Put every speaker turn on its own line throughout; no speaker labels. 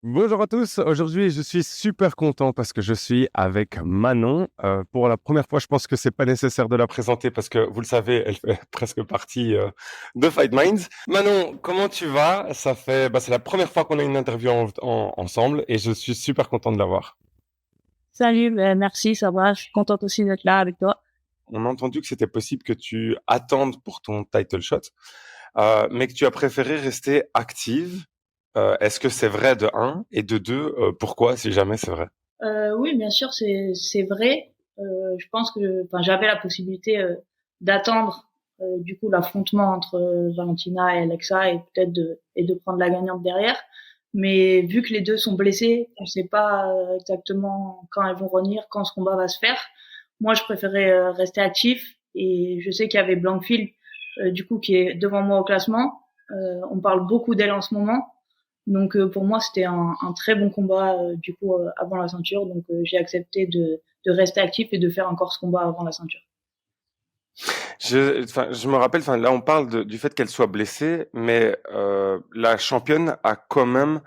Bonjour à tous, aujourd'hui je suis super content parce que je suis avec Manon. Pour la première fois, je pense que c'est pas nécessaire de la présenter parce que vous le savez, elle fait presque partie de Fight Minds. Manon, comment tu vas? C'est la première fois qu'on a une interview ensemble et je suis super content de l'avoir.
Salut, merci, ça va. Je suis contente aussi d'être là avec toi.
On a entendu que c'était possible que tu attendes pour ton title shot, mais que tu as préféré rester active. Est-ce que c'est vrai de un et de deux, pourquoi si jamais c'est vrai?
Oui, bien sûr, c'est vrai. Je pense que, enfin, j'avais la possibilité d'attendre du coup l'affrontement entre Valentina et Alexa et peut-être de prendre la gagnante derrière. Mais vu que les deux sont blessés, on ne sait pas exactement quand elles vont revenir, quand ce combat va se faire. Moi, je préférais rester actif et je sais qu'il y avait Blankfield du coup qui est devant moi au classement. On parle beaucoup d'elle en ce moment. Donc pour moi c'était un très bon combat du coup avant la ceinture. Donc j'ai accepté de rester actif et de faire encore ce combat avant la ceinture.
Je me rappelle, enfin, là, on parle du fait qu'elle soit blessée, mais la championne a quand même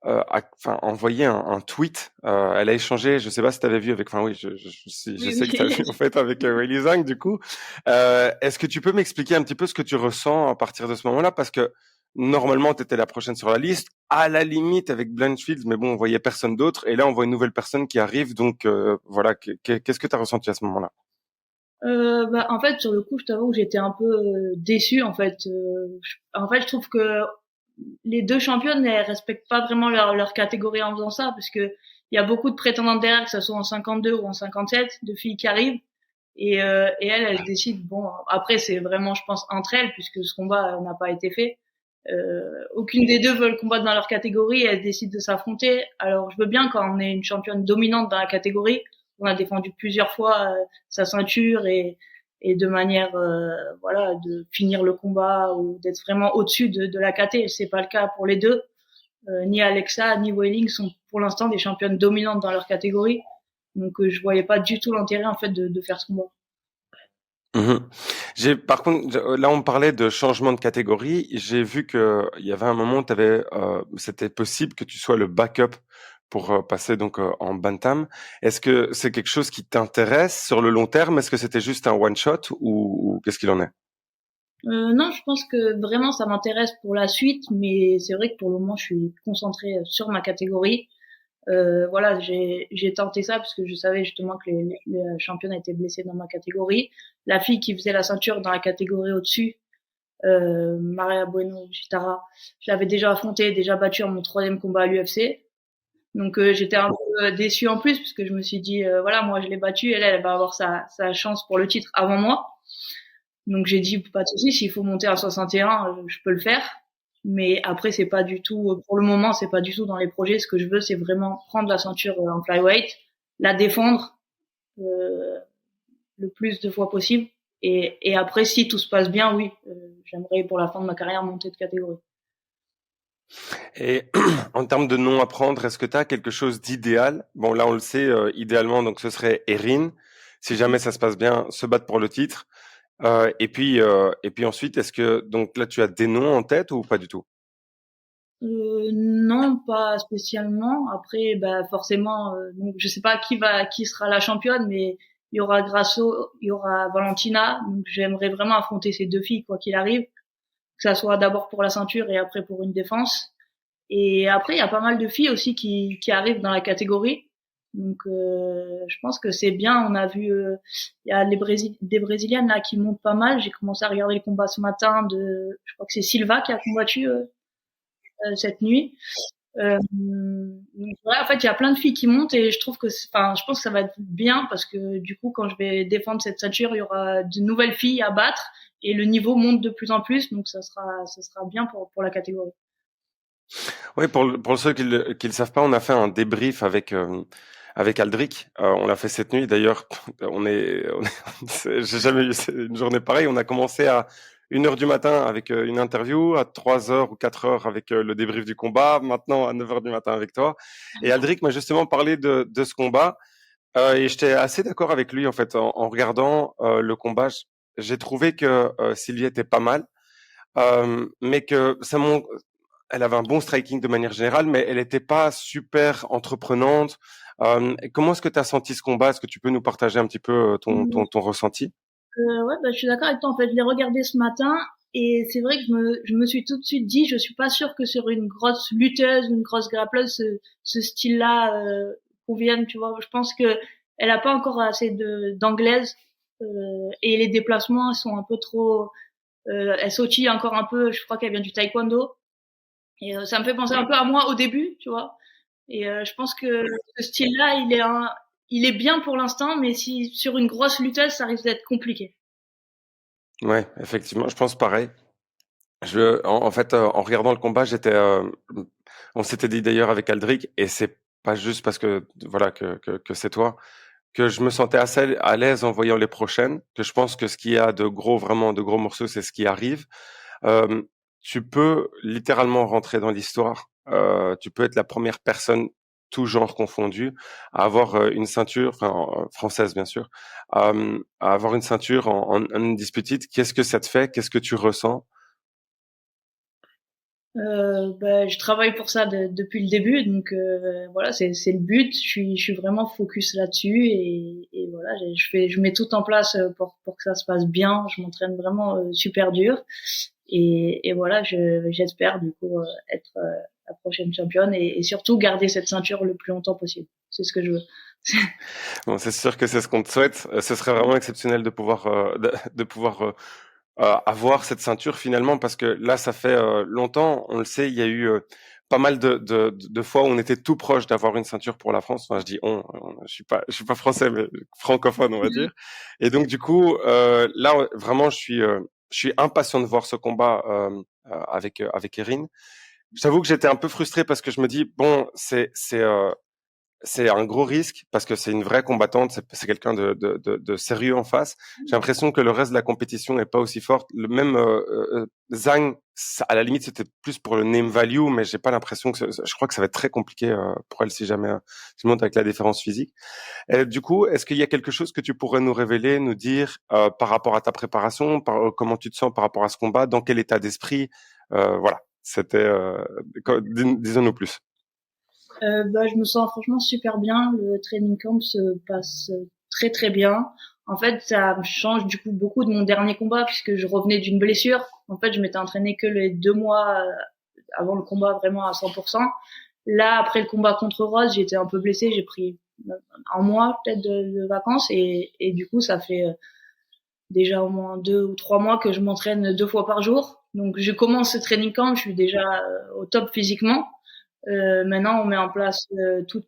envoyé un tweet. Elle a échangé, je sais pas si tu avais vu avec, enfin oui, je
Oui,
sais que tu as
oui.
vu en fait avec Weili Zhang du coup. Est-ce que tu peux m'expliquer un petit peu ce que tu ressens à partir de ce moment-là? Parce que normalement, tu étais la prochaine sur la liste, à la limite avec Blanchfield, mais bon, on voyait personne d'autre, et là, on voit une nouvelle personne qui arrive, donc voilà, qu'est-ce que tu as ressenti à ce moment-là?
Bah, en fait sur le coup je t'avoue que j'étais un peu déçue en fait. En fait je trouve que les deux championnes elles respectent pas vraiment leur catégorie en faisant ça parce que il y a beaucoup de prétendantes derrière que ce soit en 52 ou en 57 de filles qui arrivent et elles décident bon après c'est vraiment je pense entre elles puisque ce combat n'a pas été fait. Aucune des deux veulent combattre dans leur catégorie et elles décident de s'affronter. Alors je veux bien quand on est une championne dominante dans la catégorie, on a défendu plusieurs fois sa ceinture et de manière voilà de finir le combat ou d'être vraiment au-dessus de la KT. C'est pas le cas pour les deux. Ni Alexa ni Welling sont pour l'instant des championnes dominantes dans leur catégorie. Donc je voyais pas du tout l'intérêt en fait de faire ce combat.
Mhm. Par contre, là, on parlait de changement de catégorie. J'ai vu que il y avait un moment où c'était possible que tu sois le backup pour passer donc en bantam. Est-ce que c'est quelque chose qui t'intéresse sur le long terme? Est-ce que c'était juste un one shot ou qu'est-ce qu'il en est?
Non, je pense que vraiment ça m'intéresse pour la suite, mais c'est vrai que pour le moment je suis concentrée sur ma catégorie. Voilà, j'ai tenté ça parce que je savais justement que les championnes étaient blessées dans ma catégorie. La fille qui faisait la ceinture dans la catégorie au-dessus, Maria Bueno Chitara, je l'avais déjà affrontée, déjà battue en mon troisième combat à l'UFC. Donc j'étais un peu déçue en plus parce que je me suis dit voilà moi je l'ai battue, elle va avoir sa chance pour le titre avant moi. Donc j'ai dit pas de souci, s'il faut monter à 61, je peux le faire. Mais après c'est pas du tout, pour le moment c'est pas du tout dans les projets. Ce que je veux c'est vraiment prendre la ceinture en flyweight, la défendre euh, le plus de fois possible. Et après si tout se passe bien, oui, j'aimerais pour la fin de ma carrière monter de catégorie.
Et en termes de nom à prendre, est-ce que tu as quelque chose d'idéal? Bon, là, on le sait, idéalement, donc ce serait Erin. Si jamais ça se passe bien, se battre pour le titre. Et puis ensuite, est-ce que donc là tu as des noms en tête ou pas du tout?
Non, pas spécialement. Après, bah forcément, donc je sais pas qui sera la championne, mais il y aura Grasso, il y aura Valentina. Donc j'aimerais vraiment affronter ces deux filles quoi qu'il arrive, que ça soit d'abord pour la ceinture et après pour une défense. Et après, il y a pas mal de filles aussi qui arrivent dans la catégorie. Donc je pense que c'est bien. On a vu, il y a des Brésiliennes là qui montent pas mal. J'ai commencé à regarder le combat ce matin je crois que c'est Silva qui a combattu cette nuit. Donc, ouais, en fait, il y a plein de filles qui montent et je trouve que, enfin, je pense que ça va être bien parce que du coup, quand je vais défendre cette ceinture, il y aura de nouvelles filles à battre et le niveau monte de plus en plus, donc ça sera bien pour la catégorie.
Oui, pour ceux qui le savent pas, on a fait un débrief avec Aldric. On l'a fait cette nuit. D'ailleurs, j'ai jamais eu une journée pareille. On a commencé à 1 heure du matin avec une interview, à 3 heures ou 4 heures avec le débrief du combat, maintenant à 9 heures du matin avec toi. Et Aldric m'a justement parlé de ce combat. Et j'étais assez d'accord avec lui en fait en regardant le combat. J'ai trouvé que Sylvie était pas mal, mais que elle avait un bon striking de manière générale, mais elle n'était pas super entreprenante. Comment est-ce que tu as senti ce combat? Est-ce que tu peux nous partager un petit peu ton ressenti?
Ouais, bah, je suis d'accord avec toi. En fait, je l'ai regardé ce matin et c'est vrai que je me suis tout de suite dit, je suis pas sûre que sur une grosse lutteuse, une grosse grappleuse, ce style-là convienne. Tu vois, je pense que elle a pas encore assez d'anglaise et les déplacements sont un peu trop. Elle sautille encore un peu. Je crois qu'elle vient du taekwondo et ça me fait penser un peu à moi au début, tu vois. Et je pense que ce style-là, il est bien pour l'instant, mais si sur une grosse lutteuse, ça risque d'être compliqué.
Ouais, effectivement, je pense pareil. En fait, en regardant le combat, on s'était dit d'ailleurs avec Aldric, et c'est pas juste parce que voilà que c'est toi, que je me sentais assez à l'aise en voyant les prochaines, que je pense que ce qu'il y a de gros, vraiment de gros morceaux, c'est ce qui arrive. Euh, Tu peux littéralement rentrer dans l'histoire. Tu peux être la première personne, tout genre confondu, à avoir une ceinture, française bien sûr, à avoir une ceinture en undisputed. Qu'est-ce que ça te fait? Qu'est-ce que tu ressens?
Bah, je travaille pour ça depuis le début, donc voilà, c'est le but. Je suis vraiment focus là-dessus et voilà, je mets tout en place pour que ça se passe bien. Je m'entraîne vraiment super dur et voilà, j'espère du coup être la prochaine championne et surtout garder cette ceinture le plus longtemps possible. C'est ce que je veux.
Bon, c'est sûr que c'est ce qu'on te souhaite. Ce serait vraiment exceptionnel de pouvoir de pouvoir avoir cette ceinture finalement, parce que là, ça fait longtemps. On le sait, il y a eu pas mal de fois où on était tout proche d'avoir une ceinture pour la France. Enfin, je dis je suis pas français, mais francophone, on va dire. Et donc du coup, là, vraiment, je suis impatient de voir ce combat avec Erin. J'avoue que j'étais un peu frustré parce que je me dis bon, c'est un gros risque parce que c'est une vraie combattante, c'est quelqu'un de sérieux en face. J'ai l'impression que le reste de la compétition n'est pas aussi forte. Le même Zhang, à la limite, c'était plus pour le name value, mais j'ai pas l'impression que je crois que ça va être très compliqué pour elle si jamais je monte avec la différence physique. Et, du coup, est-ce qu'il y a quelque chose que tu pourrais nous révéler, nous dire par rapport à ta préparation, comment tu te sens par rapport à ce combat, dans quel état d'esprit, voilà. C'était, disons-nous plus.
Bah, je me sens franchement super bien. Le training camp se passe très très bien. En fait, ça me change du coup beaucoup de mon dernier combat puisque je revenais d'une blessure. En fait, je m'étais entraînée que les 2 mois avant le combat vraiment à 100%. Là, après le combat contre Rose, j'étais un peu blessée. J'ai pris un mois peut-être de vacances et du coup, ça fait déjà au moins 2 ou 3 mois que je m'entraîne 2 fois par jour. Donc, je commence ce training camp, je suis déjà au top physiquement. Maintenant, on met en place tous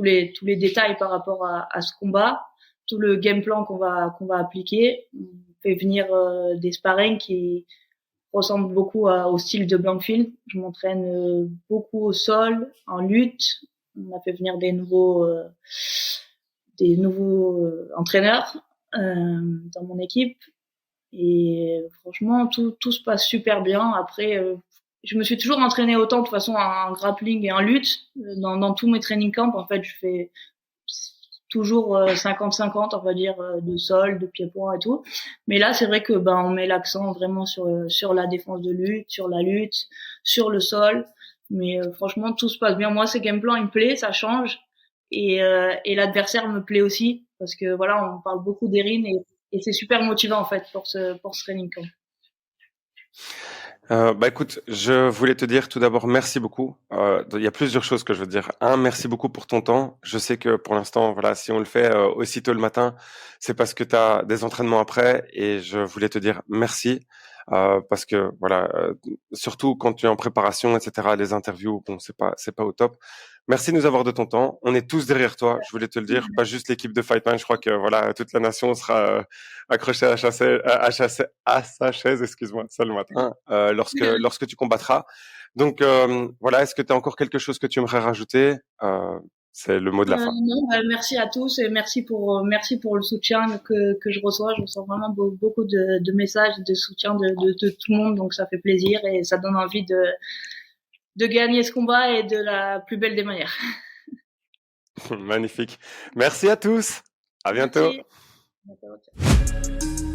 les détails par rapport à ce combat, tout le game plan qu'on va appliquer. On fait venir des sparring qui ressemblent beaucoup au style de Blankfield. Je m'entraîne beaucoup au sol, en lutte. On a fait venir des nouveaux entraîneurs dans mon équipe. Et franchement, tout se passe super bien. Après, je me suis toujours entraînée autant de toute façon en grappling et en lutte. Dans tous mes training camps, en fait, je fais toujours 50-50, on va dire, de sol, de pied-point et tout. Mais là, c'est vrai que ben on met l'accent vraiment sur la défense de lutte, sur la lutte, sur le sol. Mais franchement, tout se passe bien. Moi, ce game plan, il me plaît, ça change. Et l'adversaire me plaît aussi parce que voilà, on parle beaucoup d'Erin et c'est super motivant en fait pour ce training camp.
Bah écoute, je voulais te dire tout d'abord merci beaucoup. Il y a plusieurs choses que je veux te dire. Un, merci beaucoup pour ton temps. Je sais que pour l'instant, voilà, si on le fait aussitôt le matin, c'est parce que tu as des entraînements après, et je voulais te dire merci parce que voilà, surtout quand tu es en préparation, etc., les interviews, bon, c'est pas au top. Merci de nous avoir de ton temps. On est tous derrière toi. Je voulais te le dire, pas juste l'équipe de Fightman. Je crois que voilà, toute la nation sera accrochée à sa chaise, excuse-moi, ça le matin, lorsque tu combattras. Donc voilà, est-ce que tu as encore quelque chose que tu aimerais rajouter? C'est le mot de la fin.
Non, merci à tous et merci pour le soutien que je reçois. Je reçois vraiment beaucoup de messages, de soutien de tout le monde, donc ça fait plaisir et ça donne envie de gagner ce combat et de la plus belle des manières.
Magnifique. Merci à tous. À bientôt.
Merci.